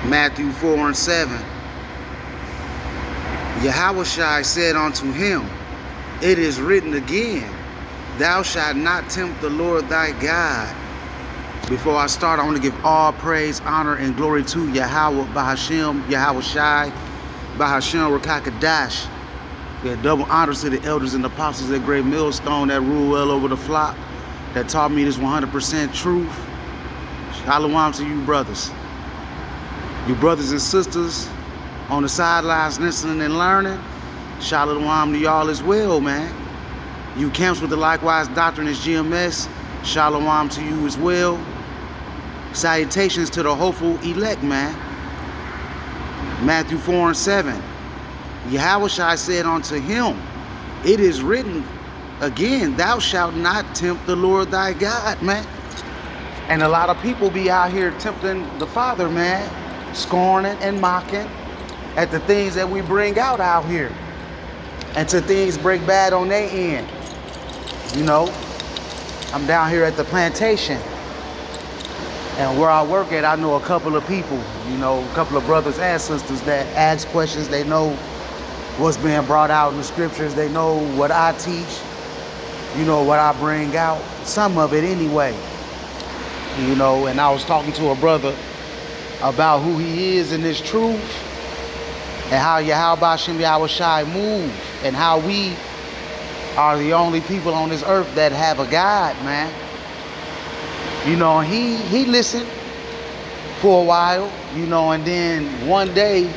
Matthew 4:7. Yahushua said unto him, it is written again, thou shalt not tempt the Lord thy God. Before I start, I want to give all praise, honor, and glory to Yahweh, Bahashem, Yahushua, Bahashem, Rakakadash. Yeah, double honors to the elders and apostles at Great Millstone that rule well over the flock, that taught me this 100% truth. Shalom to you brothers. You brothers and sisters on the sidelines listening and learning, shalom to y'all as well, man. You camps with the likewise doctrine as GMS, shalom to you as well. Salutations to the hopeful elect, man. Matthew 4:7. Yahushua said unto him, it is written again, thou shalt not tempt the Lord thy God, man. And a lot of people be out here tempting the Father, man, scorning and mocking at the things that we bring out here. And to things break bad on their end. You know, I'm down here at the plantation. And where I work at, I know a couple of people, you know, a couple of brothers and sisters that ask questions. They know what's being brought out in the scriptures. They know what I teach, you know, what I bring out, some of it anyway. You know, and I was talking to a brother about who he is in this truth and how Yahweh Shem Yahushai move and how we are the only people on this earth that have a God, man. You know, he listened for a while, you know, and then one day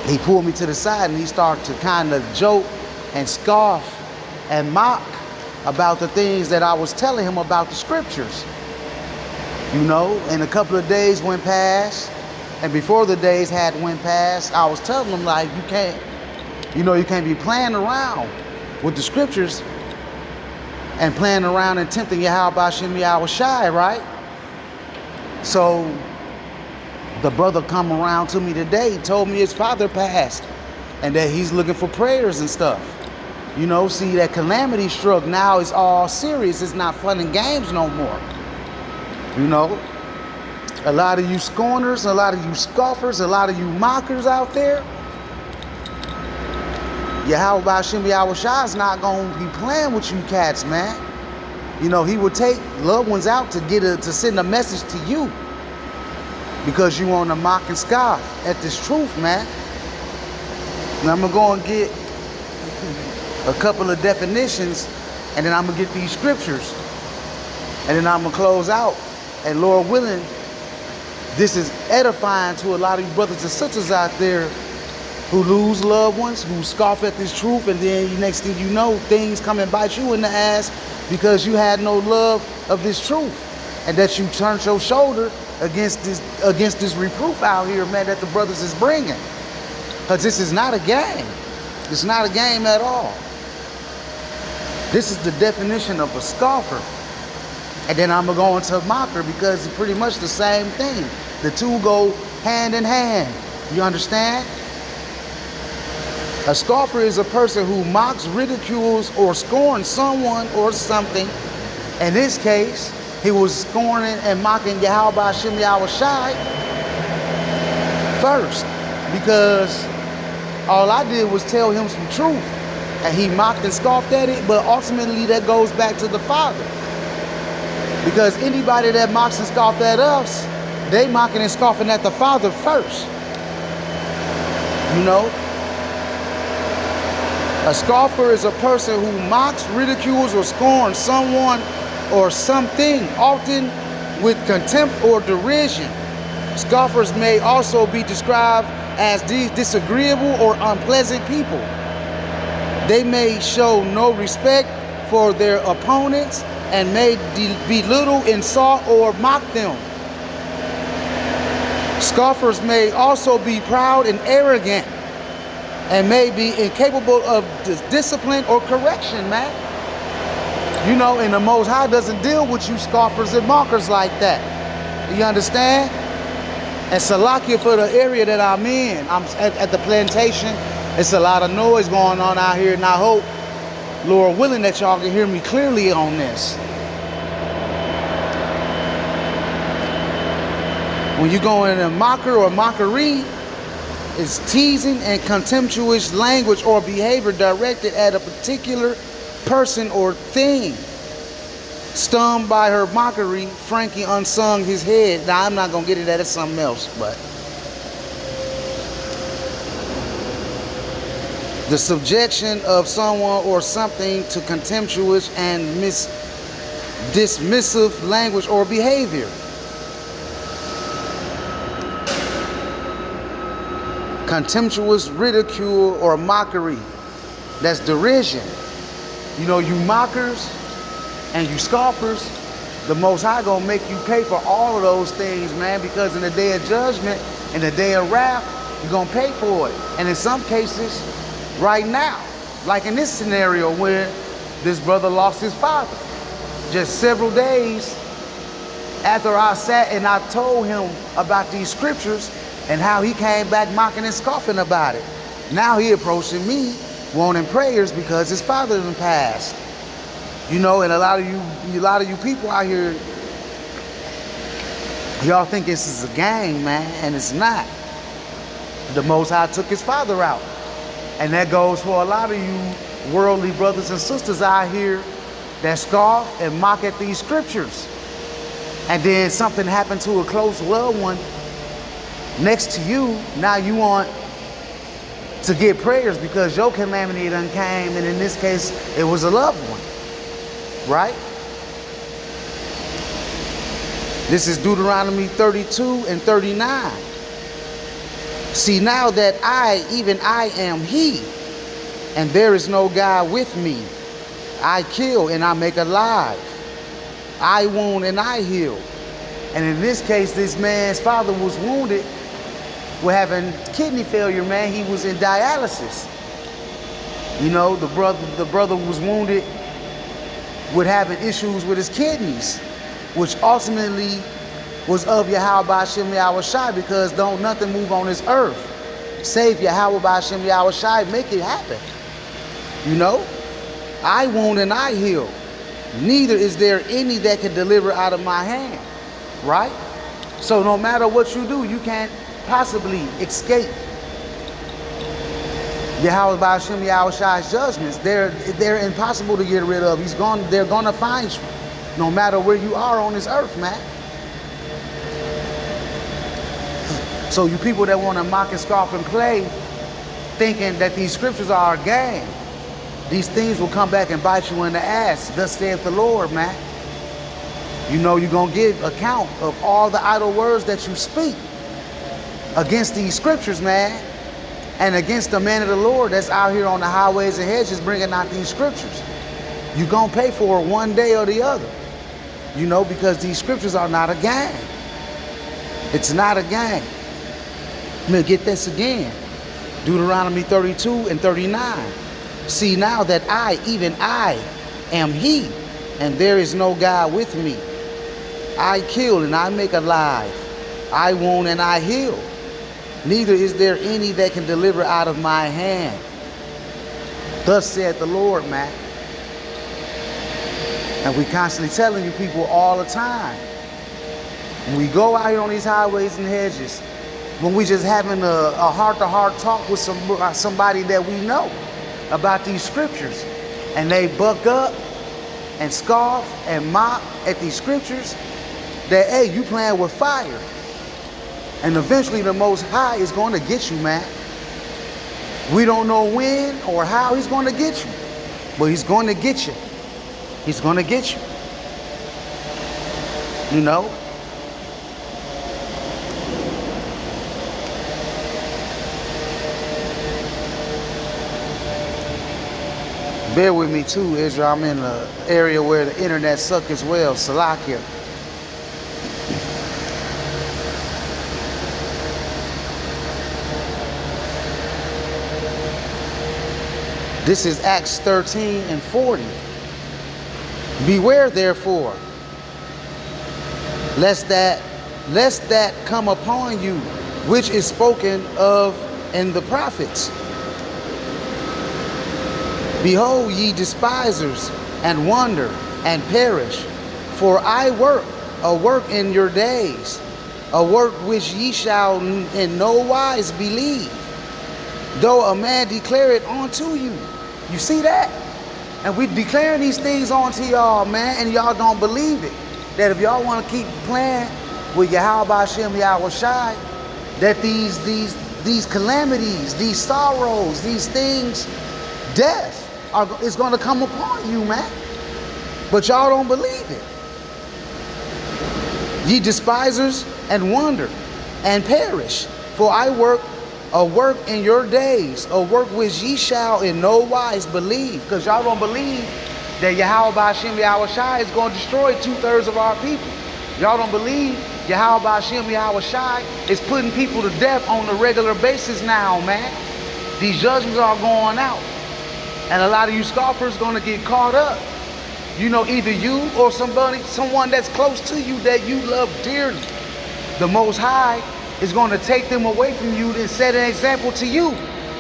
he pulled me to the side and he started to kind of joke and scoff and mock about the things that I was telling him about the scriptures. You know, and a couple of days went past, and before the days had went past, I was telling him, like, you can't be playing around with the scriptures and playing around and tempting Yahweh Shem Yahushai, right? So the brother come around to me today, told me his father passed and that he's looking for prayers and stuff. You know, see, that calamity struck. Now it's all serious. It's not fun and games no more. You know, a lot of you scorners, a lot of you scoffers, a lot of you mockers out there, Yahweh Shem Yahushai is not going to be playing with you cats, man. You know, he would take loved ones out to send a message to you because you want to mock and scoff at this truth, man. Now I'm going to go and get a couple of definitions, and then I'm going to get these scriptures, and then I'm going to close out. And Lord willing, this is edifying to a lot of you brothers and sisters out there who lose loved ones, who scoff at this truth, and then next thing you know, things come and bite you in the ass because you had no love of this truth, and that you turned your shoulder against this reproof out here, man, that the brothers is bringing. Because this is not a game. It's not a game at all. This is the definition of a scoffer. And then I'm going to go into a mocker because it's pretty much the same thing. The two go hand in hand. You understand? A scoffer is a person who mocks, ridicules, or scorns someone or something. In this case, he was scorning and mocking Yahweh Shem Yahushai first, because all I did was tell him some truth, and he mocked and scoffed at it, but ultimately that goes back to the Father. Because anybody that mocks and scoffs at us, they mocking and scoffing at the Father first. You know? A scoffer is a person who mocks, ridicules, or scorns someone or something, often with contempt or derision. Scoffers may also be described as disagreeable or unpleasant people. They may show no respect for their opponents and may belittle, insult, or mock them. Scoffers may also be proud and arrogant and may be incapable of discipline or correction, man. You know, and the Most High doesn't deal with you scoffers and mockers like that. You understand? And Salakia for the area that I'm in. I'm at the plantation. It's a lot of noise going on out here, and I hope, Lord willing, that y'all can hear me clearly on this. When you go in a mocker or mockery, it's teasing and contemptuous language or behavior directed at a particular person or thing. Stunned by her mockery, Frankie unsung his head. Now, I'm not going to get into that. It's something else, but the subjection of someone or something to contemptuous and dismissive language or behavior. Contemptuous ridicule or mockery. That's derision. You know, you mockers and you scoffers, the Most High gonna make you pay for all of those things, man, because in the day of judgment, in the day of wrath, you're gonna pay for it. And in some cases, right now, like in this scenario where this brother lost his father, just several days after I sat and I told him about these scriptures and how he came back mocking and scoffing about it. Now he approaching me wanting prayers because his father done passed. You know, and a lot of you people out here, y'all think this is a game, man, and it's not. The Most High took his father out. And that goes for a lot of you worldly brothers and sisters out here that scoff and mock at these scriptures. And then something happened to a close loved one next to you. Now you want to get prayers because your calamity done came, and in this case, it was a loved one. Right? This is Deuteronomy 32 and 39. See now that I, even I am he, and there is no God with me. I kill and I make alive. I wound and I heal. And in this case, this man's father was wounded with having kidney failure, man. He was in dialysis. You know, the brother was wounded with having issues with his kidneys, which ultimately was of Yahweh B'Shem Yahweh Shai, because don't nothing move on this earth save Yahweh B'Shem Yahweh Shai, make it happen. You know, I wound and I heal. Neither is there any that can deliver out of my hand. Right? So no matter what you do, you can't possibly escape Yahweh B'Shem Yahweh Shai's judgments. They're impossible to get rid of. They're gonna find you, no matter where you are on this earth, man. So you people that want to mock and scoff and play, thinking that these scriptures are a game, these things will come back and bite you in the ass. Thus saith the Lord, man. You know you're gonna give account of all the idle words that you speak against these scriptures, man. And against the man of the Lord that's out here on the highways and hedges bringing out these scriptures. You're going to pay for it one day or the other. You know, because these scriptures are not a game. It's not a game. I'm going to get this again. Deuteronomy 32 and 39. See now that I, even I, am he, and there is no God with me. I kill and I make alive. I wound and I heal. Neither is there any that can deliver out of my hand. Thus saith the Lord, man. And we constantly telling you people all the time. When we go out here on these highways and hedges, when we just having a heart-to-heart talk with somebody that we know about these scriptures, and they buck up and scoff and mock at these scriptures, that, hey, you playing with fire. And eventually the Most High is going to get you, man. We don't know when or how he's going to get you, but he's going to get you. He's going to get you. You know? Bear with me too, Israel. I'm in an area where the internet sucks as well, Salakia. This is Acts 13 and 40. Beware therefore, lest that come upon you, which is spoken of in the prophets. Behold, ye despisers, and wonder, and perish. For I work a work in your days, a work which ye shall in no wise believe, though a man declare it unto you. You see that? And we declaring these things onto y'all, man, and y'all don't believe it. That if y'all want to keep playing with Yahweh Hashem Yahweh Shai, that these calamities, these sorrows, these things, death is going to come upon you, man. But y'all don't believe it. Ye despisers, and wonder, and perish. For I work a work in your days, a work which ye shall in no wise believe. Because y'all don't believe that Yahweh Hashem Yahweh Shai is going to destroy 2/3 of our people. Y'all don't believe Yahweh Hashem Yahweh Shai is putting people to death on a regular basis now, man. These judgments are going out. And a lot of you scoffers are going to get caught up. You know, either you or someone that's close to you that you love dearly. The Most High is going to take them away from you and set an example to you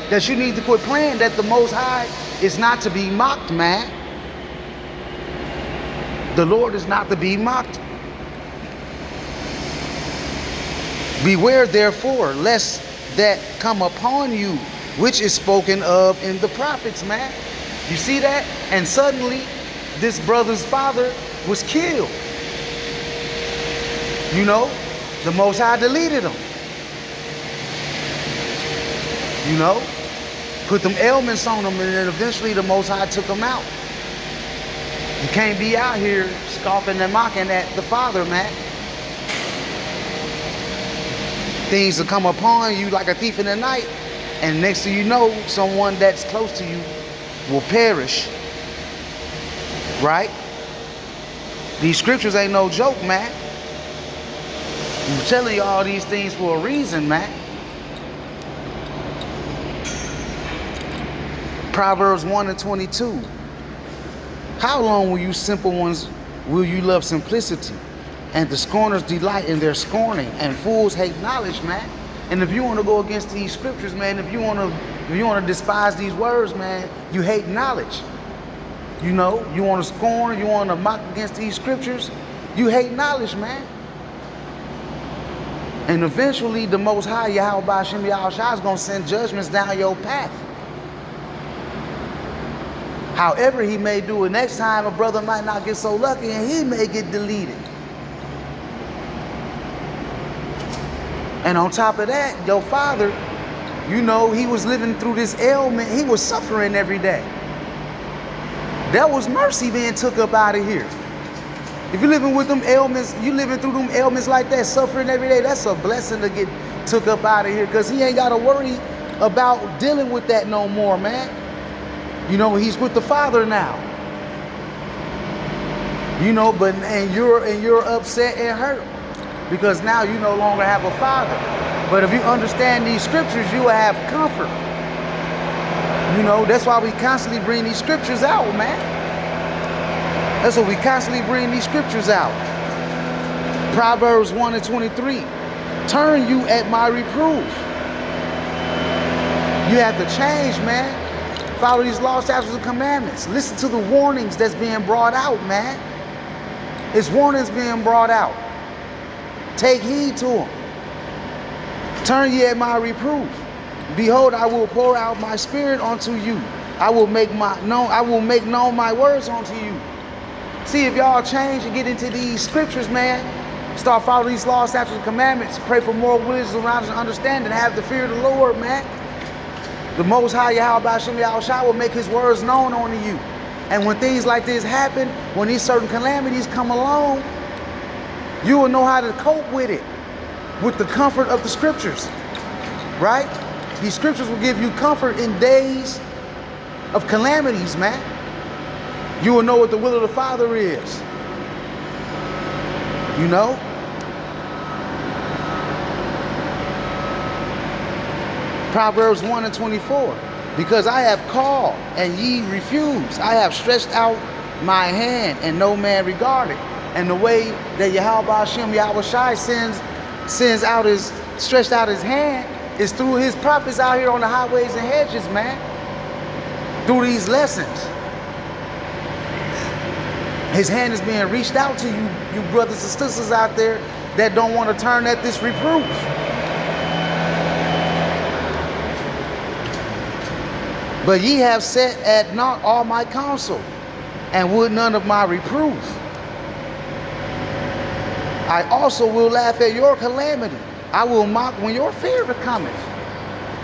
that you need to quit playing, that the Most High is not to be mocked, man. The Lord is not to be mocked. Beware therefore, lest that come upon you, which is spoken of in the prophets, man. You see that? And suddenly, this brother's father was killed. You know, the Most High deleted him. You know, put them ailments on him, and then eventually the Most High took him out. You can't be out here scoffing and mocking at the Father, man. Things will come upon you like a thief in the night, and next thing you know, someone that's close to you will perish. Right? These scriptures ain't no joke, man. I'm telling you all these things for a reason, man. Proverbs 1:22. How long will you simple ones, will you love simplicity? And the scorners delight in their scorning, and fools hate knowledge, man. And if you want to go against these scriptures, man, if you want to despise these words, man, you hate knowledge. You know, you want to scorn, you want to mock against these scriptures, you hate knowledge, man. And eventually the Most High, Yahweh Hashem Yahweh Shai, is going to send judgments down your path. However he may do it next time, a brother might not get so lucky and he may get deleted. And on top of that, your father, you know, he was living through this ailment. He was suffering every day. That was mercy being took up out of here. If you're living with them ailments, you living through them ailments like that, suffering every day, that's a blessing to get took up out of here, because he ain't got to worry about dealing with that no more, man. You know, he's with the Father now. You know, and you're upset and hurt because now you no longer have a father. But if you understand these scriptures, you will have comfort. You know, that's why we constantly bring these scriptures out, man. That's why we constantly bring these scriptures out. Proverbs 1:23. Turn you at my reproof. You have to change, man. Follow these laws, statutes, and commandments. Listen to the warnings that's being brought out, man. It's warnings being brought out. Take heed to them. Turn ye at my reproof. Behold, I will pour out my spirit unto you. I will make known my words unto you. See, if y'all change and get into these scriptures, man, start following these laws, statutes, and commandments, pray for more wisdom, knowledge, and understanding, have the fear of the Lord, man. The Most High Yahweh Hashem Yahweh Shai will make his words known unto you. And when things like this happen, when these certain calamities come along, you will know how to cope with it, with the comfort of the scriptures, right? These scriptures will give you comfort in days of calamities, man. You will know what the will of the Father is. You know? Proverbs 1:24. Because I have called and ye refuse. I have stretched out my hand and no man regarded. And the way that Yahweh Hashem Yahweh Shai stretched out his hand is through his prophets out here on the highways and hedges, man. Through these lessons. His hand is being reached out to you, you brothers and sisters out there that don't want to turn at this reproof. But ye have set at naught all my counsel, and would none of my reproof. I also will laugh at your calamity. I will mock when your fear cometh.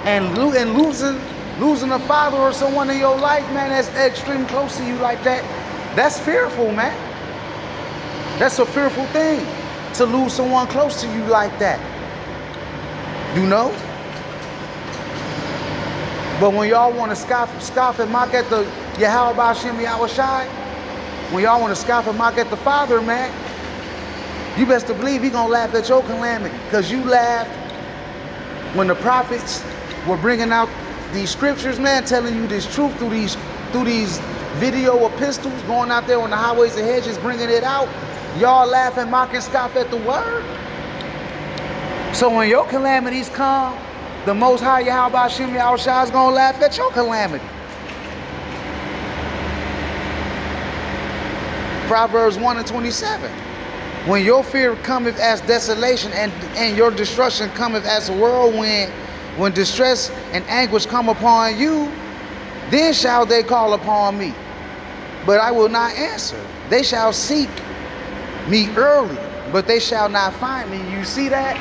And losing a father or someone in your life, man, that's extreme close to you like that, that's fearful, man. That's a fearful thing, to lose someone close to you like that. You know? But when y'all want to scoff and mock at the Yahweh Ba'Shem Yahweh Shai, when y'all want to scoff and mock at the Father, man, you best to believe He gonna laugh at your calamity. Because you laughed when the prophets were bringing out these scriptures, man, telling you this truth through these video epistles, going out there on the highways and hedges, bringing it out. Y'all laugh and mock and scoff at the word. So when your calamities come, the Most High Yahweh Ba'Shem Yahweh Shai is gonna laugh at your calamity. Proverbs 1:27. When your fear cometh as desolation, and your destruction cometh as a whirlwind, when distress and anguish come upon you, then shall they call upon me, but I will not answer. They shall seek me early, but they shall not find me. You see that?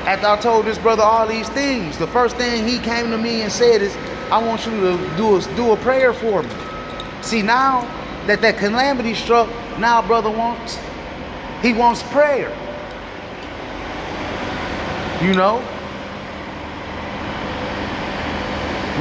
After I told this brother all these things, the first thing he came to me and said is, I want you to do a prayer for me. See, now that calamity struck, now brother wants prayer. You know?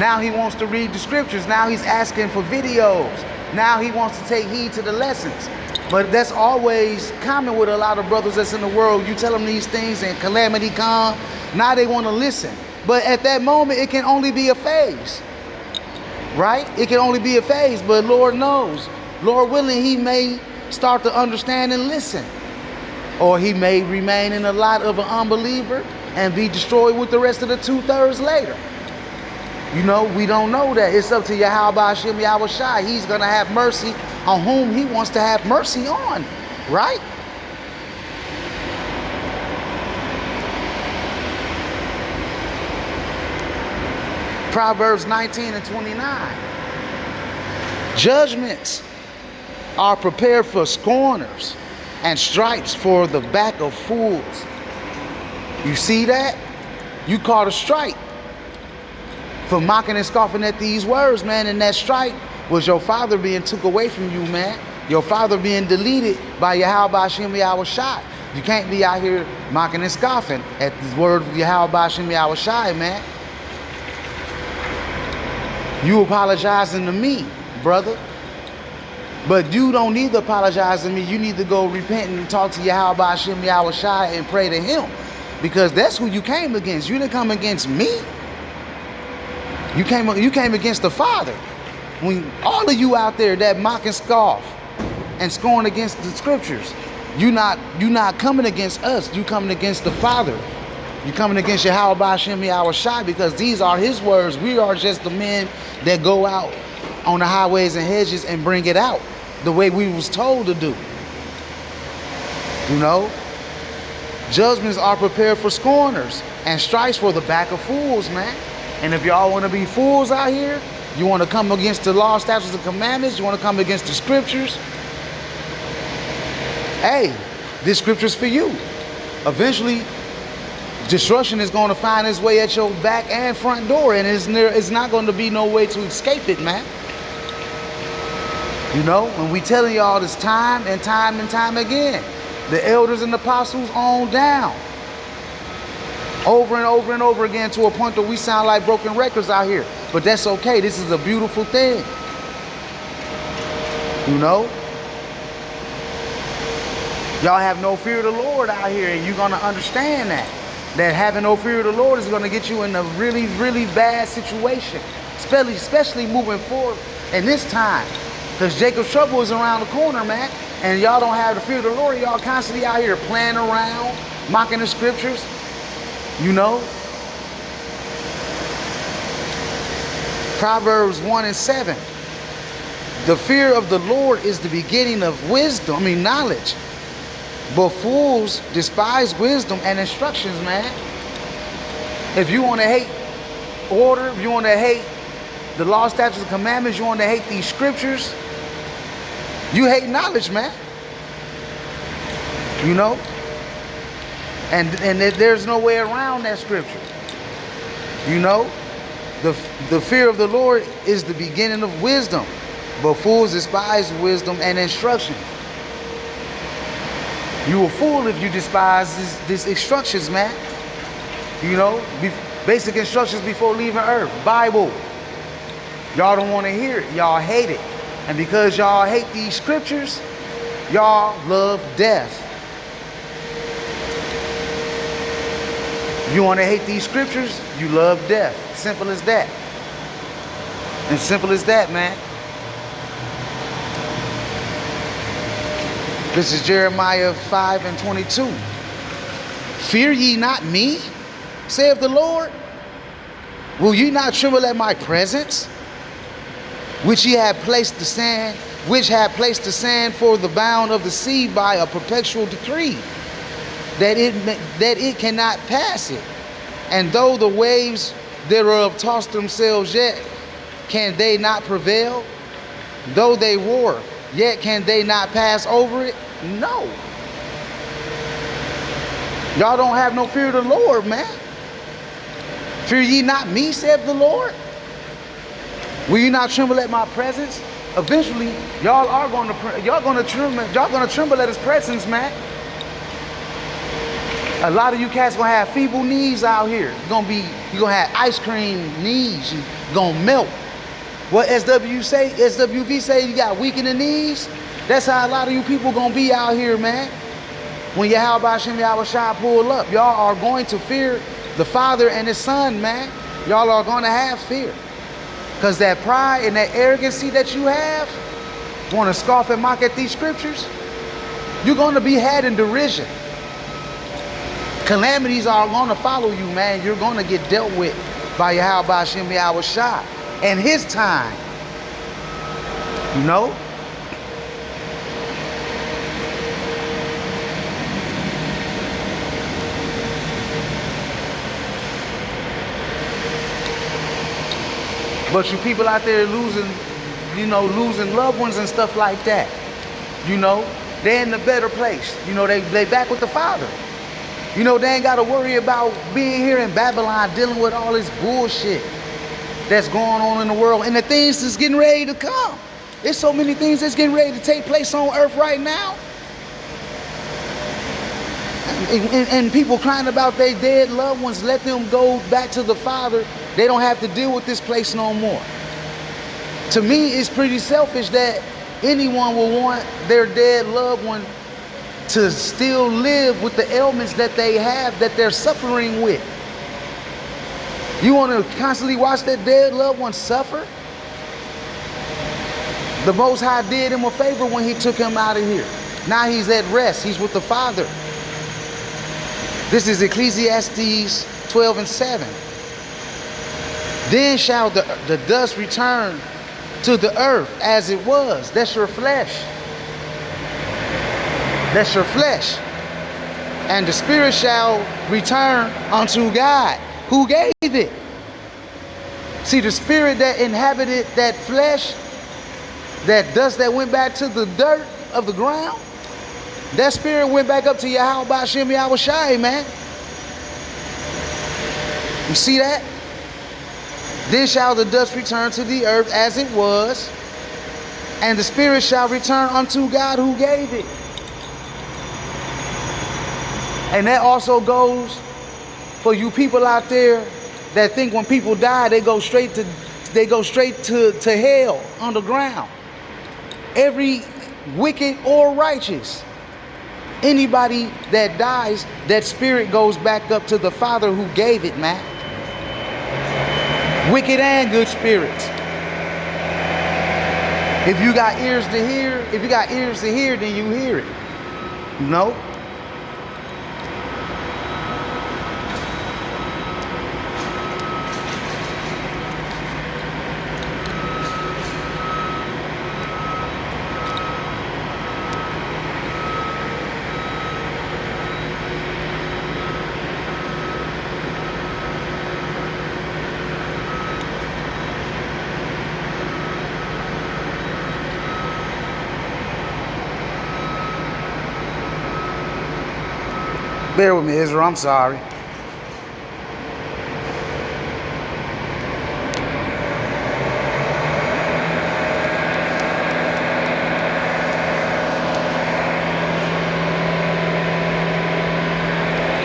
Now he wants to read the scriptures. Now he's asking for videos. Now he wants to take heed to the lessons. But that's always common with a lot of brothers that's in the world. You tell them these things and calamity come. Now they want to listen. But at that moment, it can only be a phase. Right? It can only be a phase. But Lord knows. Lord willing, he may start to understand and listen. Or he may remain in a lot of an unbeliever and be destroyed with the rest of the 2/3 later. You know, we don't know that. It's up to Yahweh Ba'Shem Yahweh Shai. He's going to have mercy on whom he wants to have mercy on. Right? Proverbs 19:29. Judgments are prepared for scorners, and stripes for the back of fools. You see that? You caught a stripe for mocking and scoffing at these words, man. And that stripe was your father being took away from you, man. Your father being deleted by Yahweh Ba'Shem Yahweh Shai. You can't be out here mocking and scoffing at the word of Yahweh Ba'Shem Yahweh Shai, man. You apologizing to me, brother. But you don't need to apologize to me. You need to go repent and talk to Yahweh Ba'Shem Yahweh Shai and pray to him. Because that's who you came against. You didn't come against me. You came against the Father. When all of you out there that mock and scoff and scorn against the scriptures, you're not coming against us. You coming against the Father. You're coming against Yahweh Ba'Shem Yahweh Shai, because these are his words. We are just the men that go out on the highways and hedges and bring it out the way we was told to do. You know? Judgments are prepared for scorners, and stripes for the back of fools, man. And if y'all want to be fools out here, you want to come against the law, statutes, and commandments, you want to come against the scriptures, hey, this scripture's for you. Eventually, destruction is going to find its way at your back and front door, and it's not going to be no way to escape it, man. You know, when we telling y'all this time and time and time again, the elders and the apostles on down, over and over and over again, to a point that we sound like broken records out here. But that's okay. This is a beautiful thing. You know? Y'all have no fear of the Lord out here, and you're going to understand that. That having no fear of the Lord is going to get you in a really, really bad situation. Especially moving forward in this time. Because Jacob's trouble is around the corner, man. And y'all don't have the fear of the Lord. Y'all constantly out here playing around, mocking the scriptures. You know? Proverbs 1:7. The fear of the Lord is the beginning of wisdom, knowledge. But fools despise wisdom and instructions, man. If you want to hate order, if you want to hate the law, statutes, and commandments, you want to hate these scriptures, you hate knowledge, man. You know? And there's no way around that scripture. You know? The fear of the Lord is the beginning of wisdom, but fools despise wisdom and instruction. You a fool if you despise these instructions, man. You know, basic instructions before leaving earth. Bible. Y'all don't want to hear it. Y'all hate it. And because y'all hate these scriptures, y'all love death. If you want to hate these scriptures, you love death. Simple as that. And simple as that, man. This is Jeremiah 5:22. Fear ye not me, saith the Lord? Will ye not tremble at my presence, which had placed the sand for the bound of the sea by a perpetual decree, that it cannot pass it? And though the waves thereof toss themselves, yet can they not prevail? Though they war, yet can they not pass over it? No. Y'all don't have no fear of the Lord, man. Fear ye not me, saith the Lord? Will you not tremble at my presence? Eventually, y'all gonna tremble at his presence, man. A lot of you cats gonna have feeble knees out here. You're gonna have ice cream knees. You're gonna melt. What SWV say, you got weak in the knees? That's how a lot of you people gonna be out here, man. When Yahweh Hashem Yahweh Shai pull up, y'all are going to fear the Father and His Son, man. Y'all are gonna have fear. Because that pride and that arrogancy that you have, want to scoff and mock at these scriptures, you're gonna be had in derision. Calamities are gonna follow you, man. You're gonna get dealt with by Yahweh Hashem Yahweh Shai and His time. You know? But you people out there losing loved ones and stuff like that, you know, they're in a better place. You know, they back with the Father. You know, they ain't got to worry about being here in Babylon dealing with all this bullshit that's going on in the world and the things that's getting ready to come. There's so many things that's getting ready to take place on earth right now. And people crying about their dead loved ones, let them go back to the Father. They don't have to deal with this place no more. To me, it's pretty selfish that anyone will want their dead loved one to still live with the ailments that they have, that they're suffering with. You want to constantly watch that dead loved one suffer? The Most High did him a favor when He took him out of here. Now he's at rest. He's with the Father. This is Ecclesiastes 12:7. Then shall the dust return to the earth as it was. That's your flesh. That's your flesh. And the spirit shall return unto God, who gave it. See, the spirit that inhabited that flesh, that dust that went back to the dirt of the ground, that spirit went back up to Yahweh Hashem Yahweh Shai, man. You see that? Then shall the dust return to the earth as it was, and the spirit shall return unto God who gave it. And that also goes for you people out there that think when people die, they go straight to hell underground. Every wicked or righteous, anybody that dies, that spirit goes back up to the Father who gave it, man. Wicked and good spirits. If you got ears to hear, then you hear it. You know? Bear with me, Israel. I'm sorry.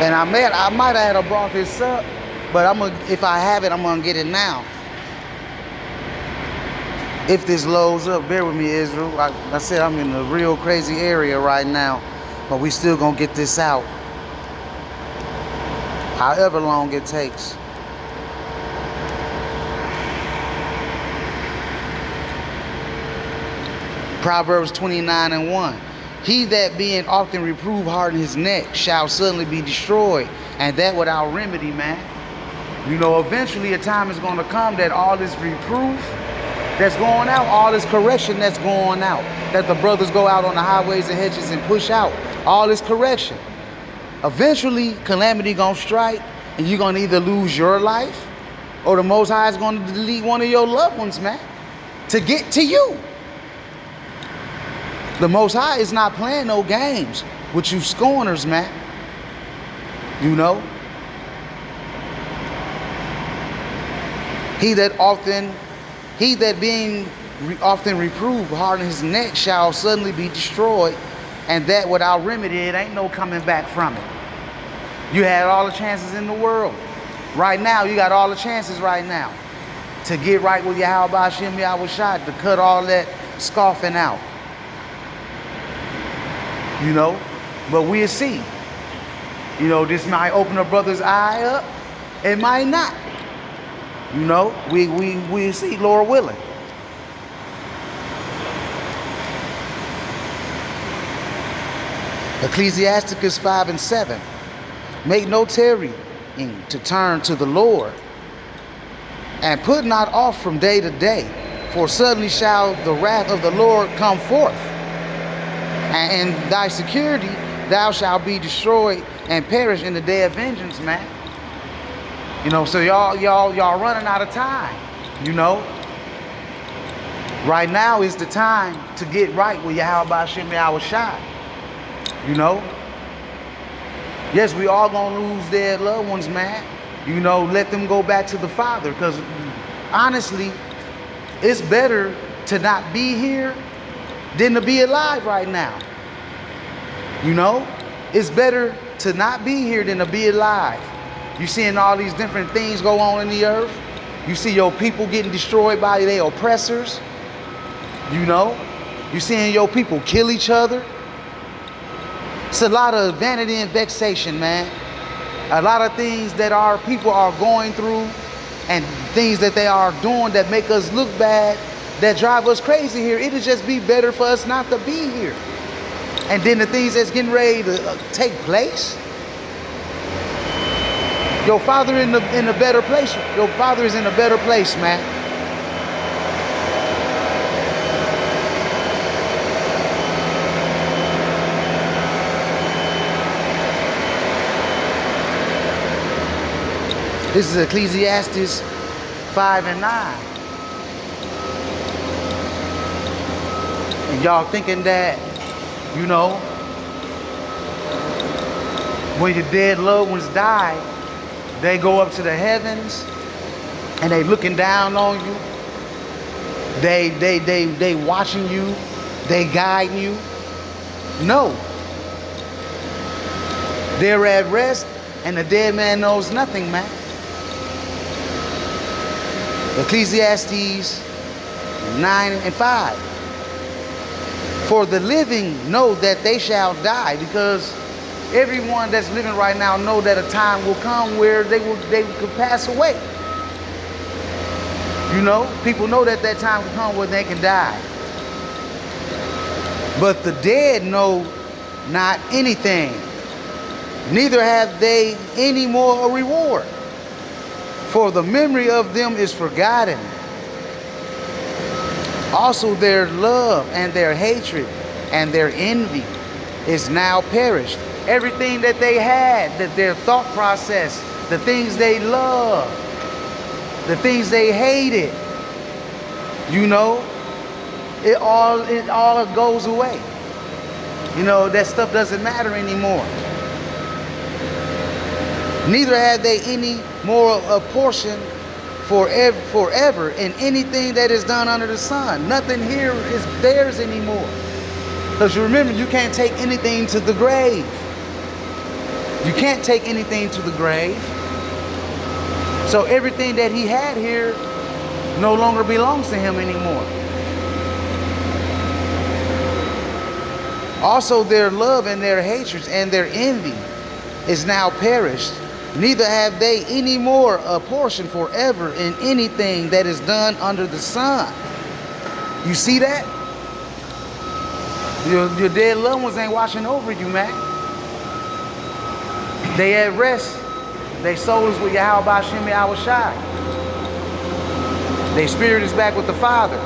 And I might have had brought this up, but if I have it, I'm gonna get it now. If this loads up, bear with me, Israel. Like I said, I'm in a real crazy area right now, but we still gonna get this out, however long it takes. Proverbs 29:1. He that being often reproved harden his neck shall suddenly be destroyed, and that without remedy, man. You know, eventually a time is going to come that all this reproof that's going out, all this correction that's going out, that the brothers go out on the highways and hedges and push out, all this correction. Eventually, calamity going to strike, and you're going to either lose your life, or the Most High is going to delete one of your loved ones, man, to get to you. The Most High is not playing no games with you scorners, man. You know? He that being often reproved harden his neck shall suddenly be destroyed, and that without remedy, it ain't no coming back from it. You had all the chances in the world. Right now, you got all the chances right now to get right with Yahweh Hashem Yahushua, to cut all that scoffing out. You know, but we'll see. You know, this might open a brother's eye up. It might not. You know, we'll see, Lord willing. Ecclesiasticus 5:7. Make no tarrying to turn to the Lord, and put not off from day to day, for suddenly shall the wrath of the Lord come forth. And in thy security thou shalt be destroyed and perish in the day of vengeance, man. You know, so y'all running out of time. You know, right now is the time to get right with Yahweh Hashem Yahushua. You know, yes, we all gonna lose their loved ones, man. You know, let them go back to the Father, because honestly, it's better to not be here than to be alive right now. You know, it's better to not be here than to be alive. You seeing all these different things go on in the earth. You see your people getting destroyed by their oppressors. You know, you seeing your people kill each other. It's a lot of vanity and vexation, man. A lot of things that our people are going through, and things that they are doing that make us look bad, that drive us crazy here. It'll just be better for us not to be here. And then the things that's getting ready to take place. Your father in a better place. Your father is in a better place, man. This is Ecclesiastes 5:9. And y'all thinking that, you know, when your dead loved ones die, they go up to the heavens and they looking down on you. They watching you. They guiding you. No. They're at rest, and the dead man knows nothing, man. Ecclesiastes 9:5. For the living know that they shall die, because everyone that's living right now know that a time will come where they could pass away. You know, people know that that time will come where they can die. But the dead know not anything, neither have they any more a reward, for the memory of them is forgotten. Also their love and their hatred and their envy is now perished. Everything that they had, that their thought process, the things they loved, the things they hated, you know, it all goes away. You know, that stuff doesn't matter anymore. Neither have they any more a portion forever in anything that is done under the sun. Nothing here is theirs anymore. Because you remember, you can't take anything to the grave. You can't take anything to the grave. So everything that he had here no longer belongs to him anymore. Also their love and their hatreds and their envy is now perished. Neither have they any more a portion forever in anything that is done under the sun. You see that? Your dead loved ones ain't watching over you, man. They at rest. They souls with Yahweh Shem Yahweh Shai. Their spirit is back with the Father.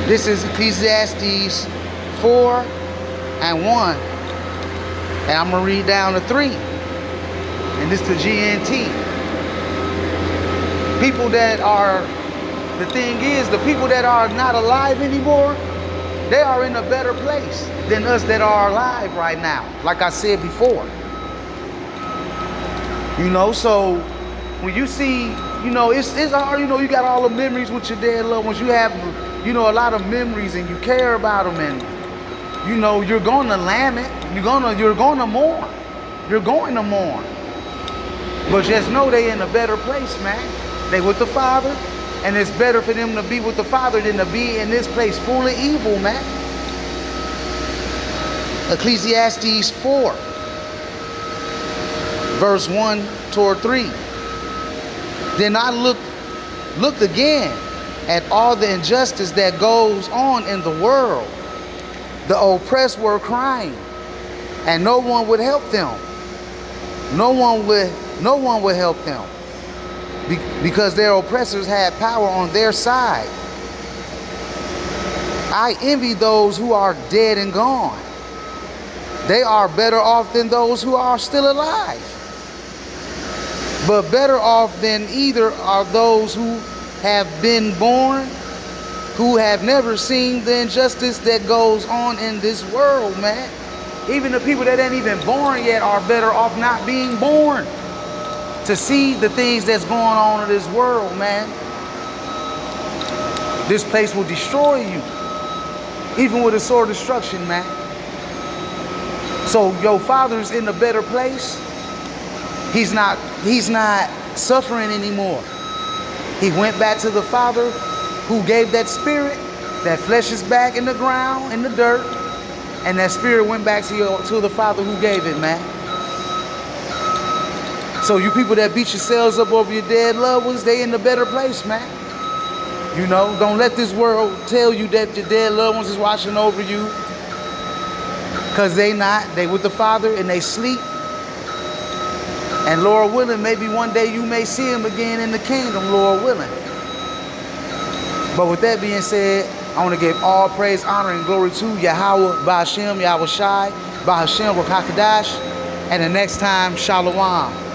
This is Ecclesiastes 4 and 1. And I'm going to read down to 3. And this is the GNT. People that are, the thing is, the people that are not alive anymore, they are in a better place than us that are alive right now. Like I said before. You know, so when you see, you know, it's hard, you know, you got all the memories with your dead loved ones. You have, you know, a lot of memories and you care about them, and, you know, you're going to lament. You're going to mourn. You're going to mourn. But just know they in a better place, man. They with the Father. And it's better for them to be with the Father than to be in this place full of evil, man. Ecclesiastes 4, verse 1 toward 3. Then I looked again at all the injustice that goes on in the world. The oppressed were crying, and no one would help them. No one would help them. Because their oppressors had power on their side. I envy those who are dead and gone. They are better off than those who are still alive. But better off than either are those who have been born, who have never seen the injustice that goes on in this world, man. Even the people that ain't even born yet are better off not being born to see the things that's going on in this world, man. This place will destroy you, even with a sword of destruction, man. So your Father's in a better place. He's not suffering anymore. He went back to the Father who gave that spirit. That flesh is back in the ground, in the dirt, and that spirit went back to the Father who gave it, man. So you people that beat yourselves up over your dead loved ones, they in a better place, man. You know, don't let this world tell you that your dead loved ones is watching over you. Because they not. They with the Father and they sleep. And Lord willing, maybe one day you may see him again in the kingdom, Lord willing. But with that being said, I want to give all praise, honor, and glory to Yahweh, Ba'ashem, Yahweh Shai, Ba'ashem, Rakakadash. And the next time, Shalom.